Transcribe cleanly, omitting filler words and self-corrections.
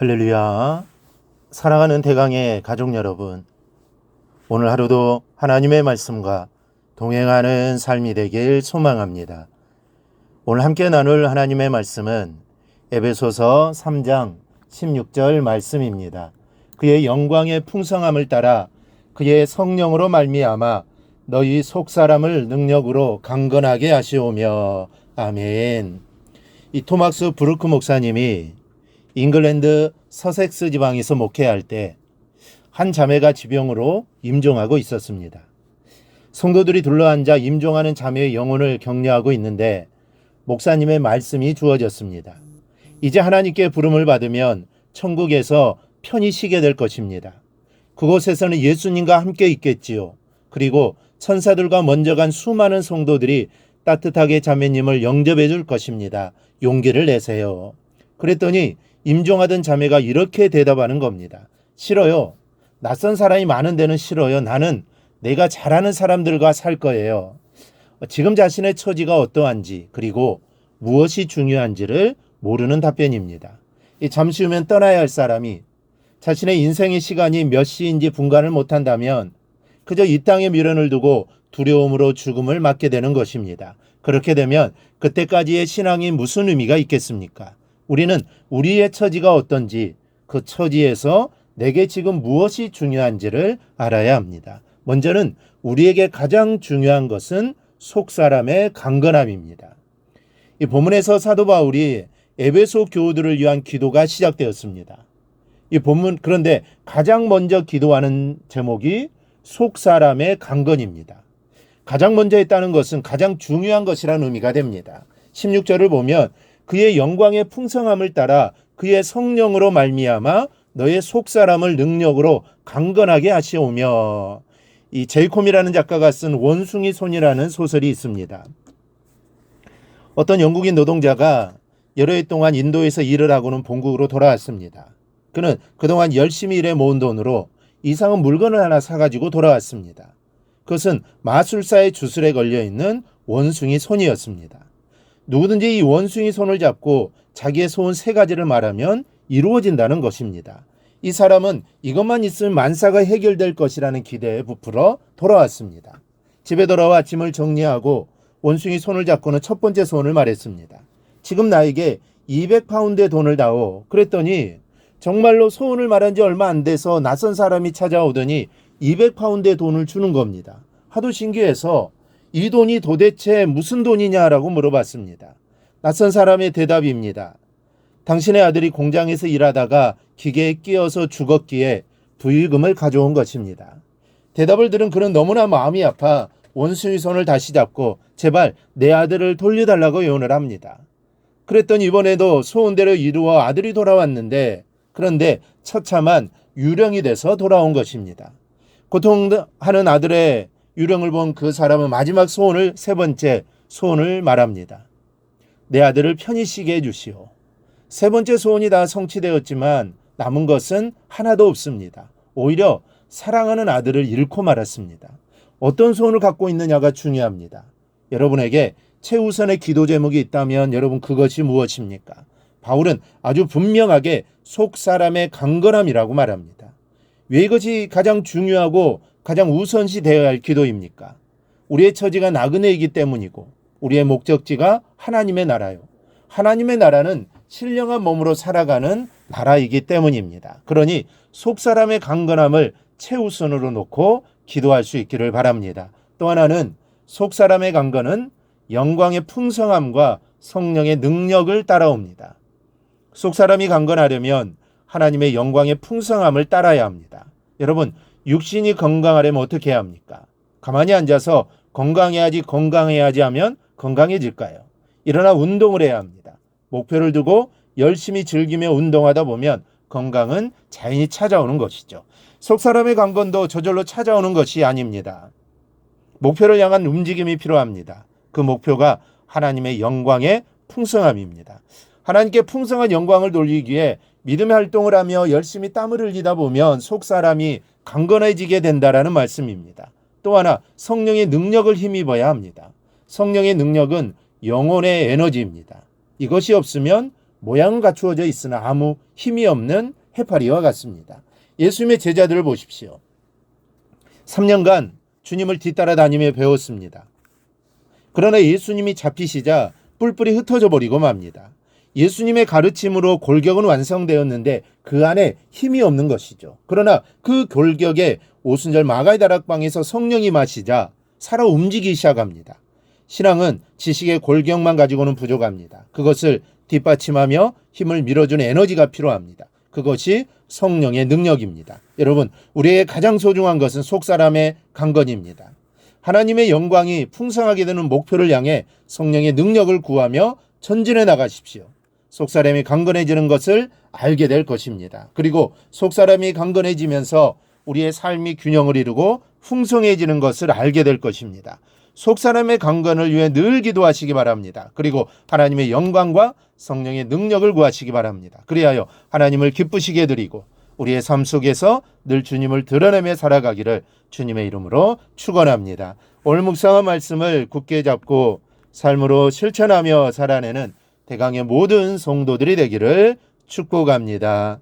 할렐루야. 사랑하는 대강의 가족 여러분, 오늘 하루도 하나님의 말씀과 동행하는 삶이 되길 소망합니다. 오늘 함께 나눌 하나님의 말씀은 에베소서 3장 16절 말씀입니다. 그의 영광의 풍성함을 따라 그의 성령으로 말미암아 너희 속사람을 능력으로 강건하게 하시오며. 아멘. 이 토막스 브루크 목사님이 잉글랜드 서섹스 지방에서 목회할 때 한 자매가 지병으로 임종하고 있었습니다. 성도들이 둘러앉아 임종하는 자매의 영혼을 격려하고 있는데 목사님의 말씀이 주어졌습니다. 이제 하나님께 부름을 받으면 천국에서 편히 쉬게 될 것입니다. 그곳에서는 예수님과 함께 있겠지요. 그리고 천사들과 먼저 간 수많은 성도들이 따뜻하게 자매님을 영접해 줄 것입니다. 용기를 내세요. 그랬더니 임종하던 자매가 이렇게 대답하는 겁니다. 싫어요. 낯선 사람이 많은 데는 싫어요. 나는 내가 잘 아는 사람들과 살 거예요. 지금 자신의 처지가 어떠한지 그리고 무엇이 중요한지를 모르는 답변입니다. 잠시 후면 떠나야 할 사람이 자신의 인생의 시간이 몇 시인지 분간을 못한다면 그저 이 땅에 미련을 두고 두려움으로 죽음을 맞게 되는 것입니다. 그렇게 되면 그때까지의 신앙이 무슨 의미가 있겠습니까? 우리는 우리의 처지가 어떤지 그 처지에서 내게 지금 무엇이 중요한지를 알아야 합니다. 먼저는 우리에게 가장 중요한 것은 속사람의 강건함입니다. 이 본문에서 사도 바울이 에베소 교우들을 위한 기도가 시작되었습니다. 이 본문 그런데 가장 먼저 기도하는 제목이 속사람의 강건입니다. 가장 먼저 했다는 것은 가장 중요한 것이라는 의미가 됩니다. 16절을 보면 그의 영광의 풍성함을 따라 그의 성령으로 말미암아 너의 속사람을 능력으로 강건하게 하시오며. 이 제이콤이라는 작가가 쓴 원숭이 손이라는 소설이 있습니다. 어떤 영국인 노동자가 여러 해 동안 인도에서 일을 하고는 본국으로 돌아왔습니다. 그는 그동안 열심히 일해 모은 돈으로 이상한 물건을 하나 사가지고 돌아왔습니다. 그것은 마술사의 주술에 걸려있는 원숭이 손이었습니다. 누구든지 이 원숭이 손을 잡고 자기의 소원 3가지를 말하면 이루어진다는 것입니다. 이 사람은 이것만 있으면 만사가 해결될 것이라는 기대에 부풀어 돌아왔습니다. 집에 돌아와 짐을 정리하고 원숭이 손을 잡고는 첫 번째 소원을 말했습니다. 지금 나에게 200파운드의 돈을 다오. 그랬더니 정말로 소원을 말한 지 얼마 안 돼서 낯선 사람이 찾아오더니 200파운드의 돈을 주는 겁니다. 하도 신기해서 이 돈이 도대체 무슨 돈이냐라고 물어봤습니다. 낯선 사람의 대답입니다. 당신의 아들이 공장에서 일하다가 기계에 끼어서 죽었기에 부의금을 가져온 것입니다. 대답을 들은 그는 너무나 마음이 아파 원숭이 손을 다시 잡고 제발 내 아들을 돌려달라고 요원을 합니다. 그랬더니 이번에도 소원대로 이루어 아들이 돌아왔는데 그런데 처참한 유령이 돼서 돌아온 것입니다. 고통하는 아들의 유령을 본 그 사람은 마지막 소원을 3번째 소원을 말합니다. 내 아들을 편히 쉬게 해주시오. 3번째 소원이 다 성취되었지만 남은 것은 하나도 없습니다. 오히려 사랑하는 아들을 잃고 말았습니다. 어떤 소원을 갖고 있느냐가 중요합니다. 여러분에게 최우선의 기도 제목이 있다면 여러분 그것이 무엇입니까? 바울은 아주 분명하게 속사람의 강건함이라고 말합니다. 왜 이것이 가장 중요하고 가장 우선시 되어야 할 기도입니까? 우리의 처지가 나그네이기 때문이고 우리의 목적지가 하나님의 나라요. 하나님의 나라는 신령한 몸으로 살아가는 나라이기 때문입니다. 그러니 속사람의 강건함을 최우선으로 놓고 기도할 수 있기를 바랍니다. 또 하나는 속사람의 강건은 영광의 풍성함과 성령의 능력을 따라옵니다. 속사람이 강건하려면 하나님의 영광의 풍성함을 따라야 합니다. 여러분, 육신이 건강하려면 어떻게 해야 합니까? 가만히 앉아서 건강해야지 하면 건강해질까요? 일어나 운동을 해야 합니다. 목표를 두고 열심히 즐기며 운동하다 보면 건강은 자연히 찾아오는 것이죠. 속사람의 강건도 저절로 찾아오는 것이 아닙니다. 목표를 향한 움직임이 필요합니다. 그 목표가 하나님의 영광의 풍성함입니다. 하나님께 풍성한 영광을 돌리기 위해 믿음의 활동을 하며 열심히 땀을 흘리다 보면 속사람이 강건해지게 된다라는 말씀입니다. 또 하나 성령의 능력을 힘입어야 합니다. 성령의 능력은 영혼의 에너지입니다. 이것이 없으면 모양은 갖추어져 있으나 아무 힘이 없는 해파리와 같습니다. 예수님의 제자들을 보십시오. 3년간 주님을 뒤따라 다니며 배웠습니다. 그러나 예수님이 잡히시자 뿔뿔이 흩어져 버리고 맙니다. 예수님의 가르침으로 골격은 완성되었는데 그 안에 힘이 없는 것이죠. 그러나 그 골격에 오순절 마가의 다락방에서 성령이 마시자 살아 움직이기 시작합니다. 신앙은 지식의 골격만 가지고는 부족합니다. 그것을 뒷받침하며 힘을 밀어주는 에너지가 필요합니다. 그것이 성령의 능력입니다. 여러분, 우리의 가장 소중한 것은 속사람의 강건입니다. 하나님의 영광이 풍성하게 되는 목표를 향해 성령의 능력을 구하며 전진해 나가십시오. 속사람이 강건해지는 것을 알게 될 것입니다. 그리고 속사람이 강건해지면서 우리의 삶이 균형을 이루고 풍성해지는 것을 알게 될 것입니다. 속사람의 강건을 위해 늘 기도하시기 바랍니다. 그리고 하나님의 영광과 성령의 능력을 구하시기 바랍니다. 그리하여 하나님을 기쁘시게 드리고 우리의 삶 속에서 늘 주님을 드러내며 살아가기를 주님의 이름으로 축원합니다. 오늘 묵상한 말씀을 굳게 잡고 삶으로 실천하며 살아내는 대강의 모든 성도들이 되기를 축복합니다.